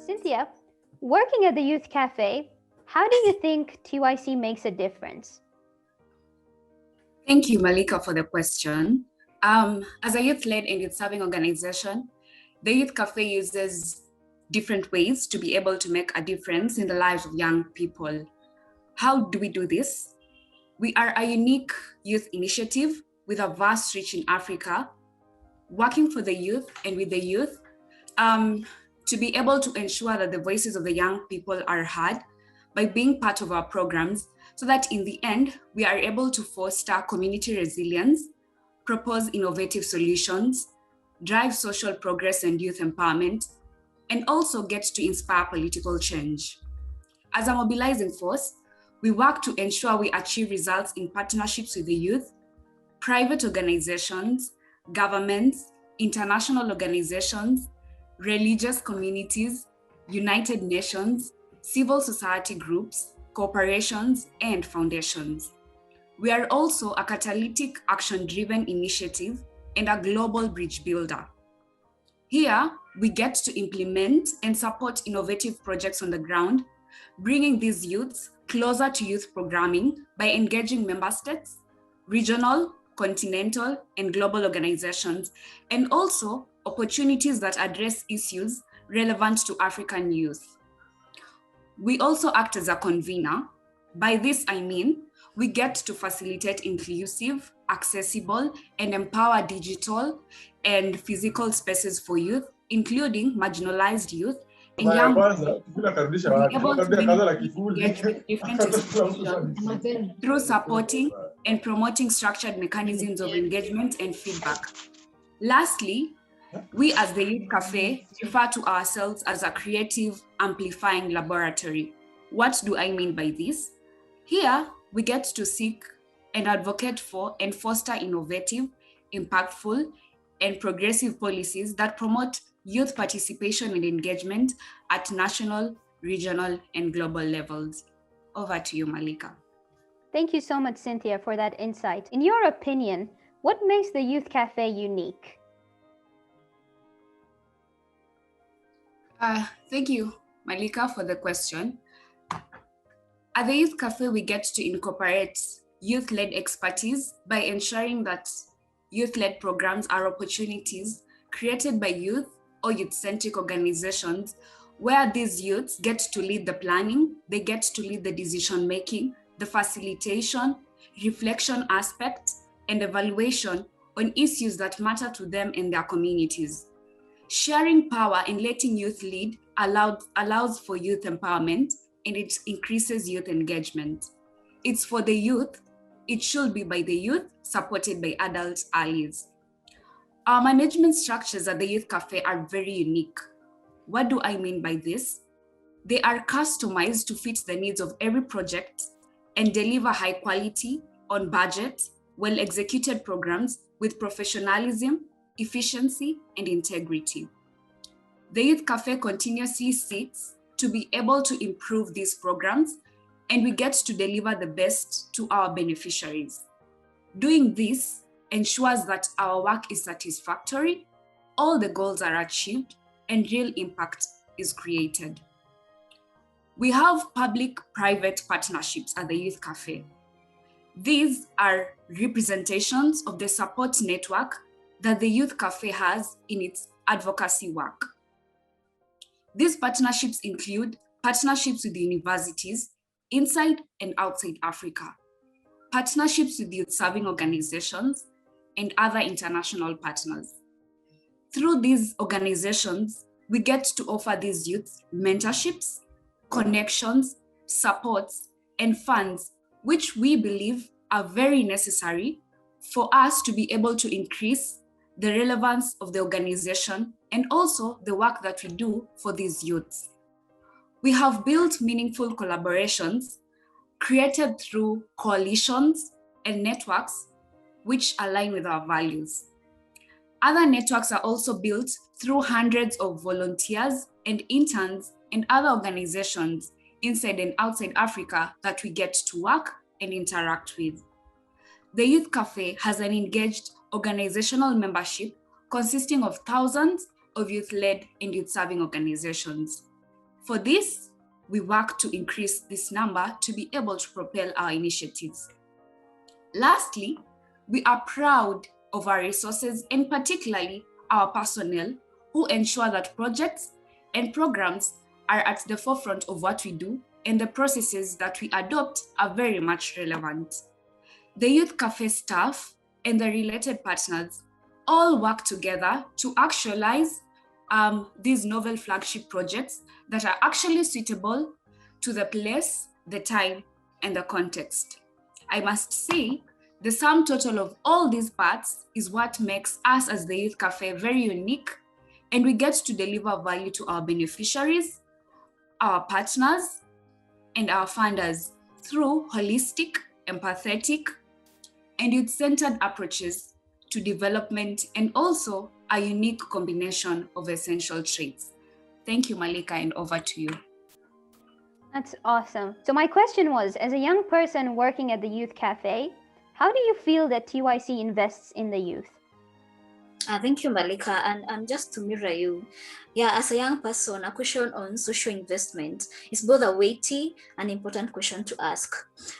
Synthia, working at the Youth Café, how do you think TYC makes a difference? Thank you, Malika, for the question. As a youth-led and youth-serving organization, the Youth Café uses different ways to be able to make a difference in the lives of young people. How do we do this? We are a unique youth initiative with a vast reach in Africa, working for the youth and with the youth to be able to ensure that the voices of the young people are heard by being part of our programs, so that in the end, we are able to foster community resilience, propose innovative solutions, drive social progress and youth empowerment, and also get to inspire political change. As a mobilizing force, we work to ensure we achieve results in partnerships with the youth, private organizations, governments, international organizations, religious communities, United Nations, civil society groups, corporations, and foundations. We are also a catalytic action-driven initiative and a global bridge builder. Here, we get to implement and support innovative projects on the ground, bringing these youths closer to youth programming by engaging member states, regional, continental, and global organizations, and also opportunities that address issues relevant to African youth. We also act as a convener. By this, I mean, we get to facilitate inclusive, accessible, and empower digital and physical spaces for youth, including marginalized youth and young people, to be able to engage with different institutions through supporting and promoting structured mechanisms of engagement and feedback. Lastly, we as the Youth Café refer to ourselves as a creative amplifying laboratory. What do I mean by this? Here, we get to seek and advocate for and foster innovative, impactful, and progressive policies that promote youth participation and engagement at national, regional, and global levels. Over to you, Malika. Thank you so much, Synthia, for that insight. In your opinion, what makes the Youth Café unique? Thank you, Malika, for the question. At the Youth Café, we get to incorporate youth-led expertise by ensuring that youth-led programs are opportunities created by youth or youth-centric organizations where these youths get to lead the planning, they get to lead the decision-making, the facilitation, reflection aspect, and evaluation on issues that matter to them and their communities. Sharing power and letting youth lead allows for youth empowerment, and it increases youth engagement. It's for the youth, it should be by the youth, supported by adult allies. Our management structures at the Youth Café are very unique. What do I mean by this? They are customized to fit the needs of every project and deliver high quality, on budget, well-executed programs with professionalism, efficiency, and integrity. The Youth Café continuously seeks to be able to improve these programs, and we get to deliver the best to our beneficiaries. Doing this ensures that our work is satisfactory, all the goals are achieved, and real impact is created. We have public-private partnerships at the Youth Café. These are representations of the support network that the Youth Café has in its advocacy work. These partnerships include partnerships with universities inside and outside Africa, partnerships with youth-serving organizations, and other international partners. Through these organizations, we get to offer these youths mentorships, connections, supports, and funds, which we believe are very necessary for us to be able to increase the relevance of the organization and also the work that we do for these youths. We have built meaningful collaborations created through coalitions and networks which align with our values. Other networks are also built through hundreds of volunteers and interns and other organizations inside and outside Africa that we get to work and interact with. The Youth Café has an engaged organizational membership consisting of thousands of youth-led and youth-serving organizations. For this, we work to increase this number to be able to propel our initiatives. Lastly, we are proud of our resources and particularly our personnel who ensure that projects and programs are at the forefront of what we do and the processes that we adopt are very much relevant. The Youth Café staff and the related partners all work together to actualize these novel flagship projects that are actually suitable to the place, the time, and the context. I must say, the sum total of all these parts is what makes us as the Youth Café very unique, and we get to deliver value to our beneficiaries, our partners, and our funders through holistic, empathetic, and youth-centered approaches to development and also a unique combination of essential traits. Thank you, Malika, and over to you. That's awesome. So my question was, as a young person working at the Youth Café, how do you feel that TYC invests in the youth? Thank you, Malika. And just to mirror you, as a young person, a question on social investment is both a weighty and important question to ask.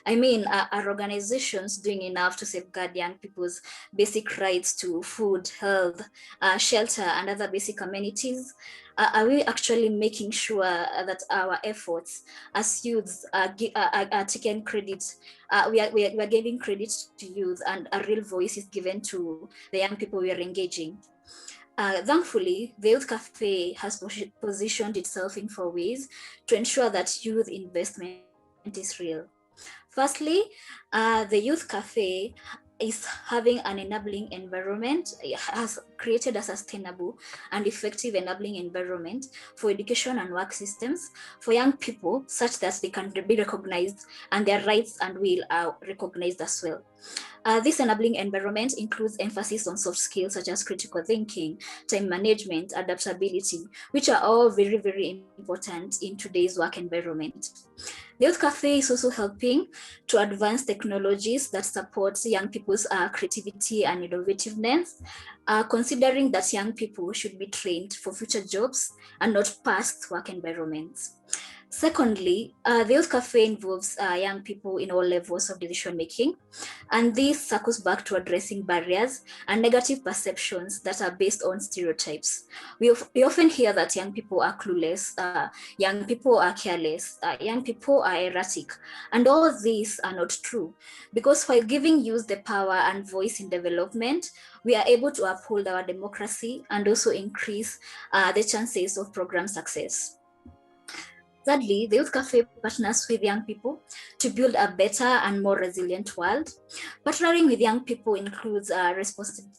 I mean, are organizations doing enough to safeguard young people's basic rights to food, health, shelter, and other basic amenities? Are we actually making sure that our efforts as youths are taken credit? We are giving credit to youth, and a real voice is given to the young people we are engaging. Thankfully, the Youth Café has positioned itself in 4 ways to ensure that youth investment is real. Firstly, the Youth Café is having an enabling environment. It has created a sustainable and effective enabling environment for education and work systems for young people such that they can be recognized and their rights and will are recognized as well. This enabling environment includes emphasis on soft skills such as critical thinking, time management, adaptability, which are all very, very important in today's work environment. The Youth Café is also helping to advance technologies that support young people's creativity and innovativeness, considering that young people should be trained for future jobs and not past work environments. Secondly, the Youth Café involves young people in all levels of decision making, and this circles back to addressing barriers and negative perceptions that are based on stereotypes. We often hear that young people are clueless, young people are careless, young people are erratic, and all of these are not true, because while giving youth the power and voice in development, we are able to uphold our democracy and also increase the chances of program success. Thirdly, the Youth Café partners with young people to build a better and more resilient world. Partnering with young people includes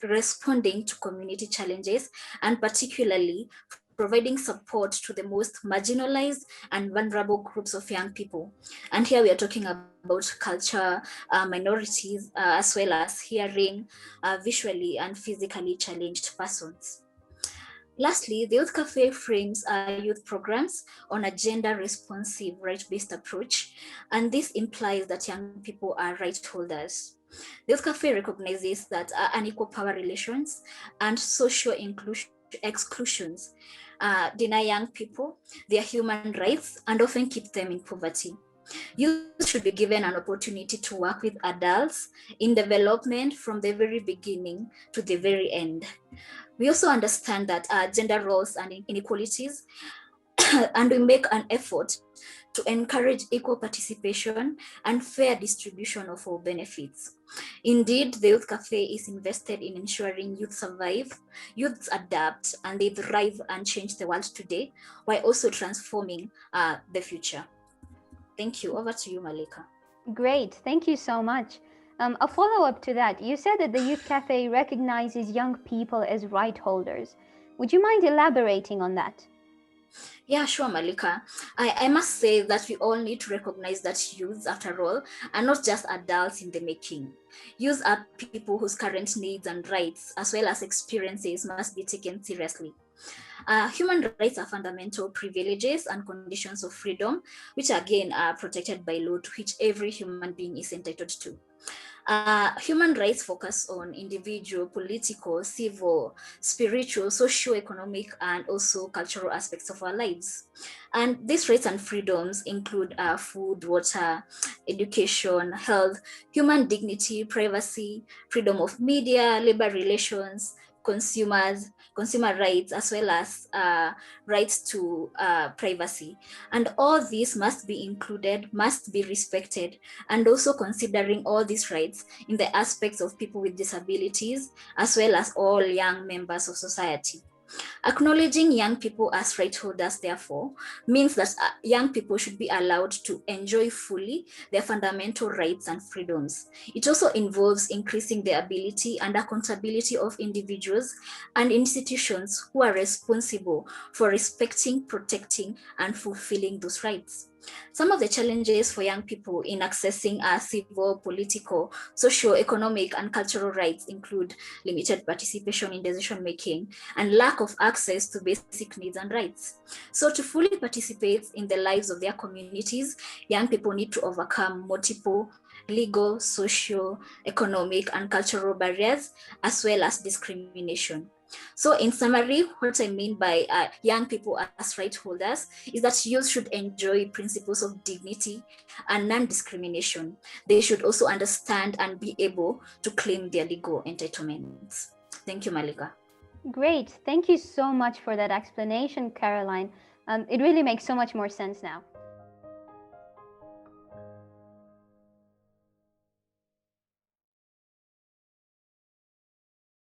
responding to community challenges and particularly providing support to the most marginalized and vulnerable groups of young people. And here we are talking about culture, minorities, as well as hearing, visually and physically challenged persons. Lastly, the Youth Café frames youth programs on a gender-responsive, right-based approach, and this implies that young people are right holders. The Youth Café recognizes that unequal power relations and social exclusions deny young people their human rights and often keep them in poverty. Youth should be given an opportunity to work with adults in development from the very beginning to the very end. We also understand that gender roles and inequalities, and we make an effort to encourage equal participation and fair distribution of all benefits. Indeed, the Youth Café is invested in ensuring youth survive, youths adapt, and they thrive and change the world today, while also transforming the future. Thank you. Over to you, Malika. Great. Thank you so much. A follow-up to that, you said that the Youth Café recognizes young people as right holders. Would you mind elaborating on that? Yeah, sure, Malika. I must say that we all need to recognize that youths, after all, are not just adults in the making. Youths are people whose current needs and rights, as well as experiences, must be taken seriously. Human rights are fundamental privileges and conditions of freedom, which again are protected by law, to which every human being is entitled to. Human rights focus on individual, political, civil, spiritual, socio-economic, and also cultural aspects of our lives. And these rights and freedoms include food, water, education, health, human dignity, privacy, freedom of media, labor relations, consumer rights, as well as rights to privacy. And all these must be included, must be respected, and also considering all these rights in the aspects of people with disabilities, as well as all young members of society. Acknowledging young people as right holders, therefore, means that young people should be allowed to enjoy fully their fundamental rights and freedoms. It also involves increasing the ability and accountability of individuals and institutions who are responsible for respecting, protecting, and fulfilling those rights. Some of the challenges for young people in accessing civil, political, socio-economic, and cultural rights include limited participation in decision-making and lack of access to basic needs and rights. So to fully participate in the lives of their communities, young people need to overcome multiple legal, social, economic, and cultural barriers, as well as discrimination. So in summary, what I mean by young people as right holders is that youth should enjoy principles of dignity and non-discrimination. They should also understand and be able to claim their legal entitlements. Thank you, Malika. Great. Thank you so much for that explanation, Caroline. It really makes so much more sense now.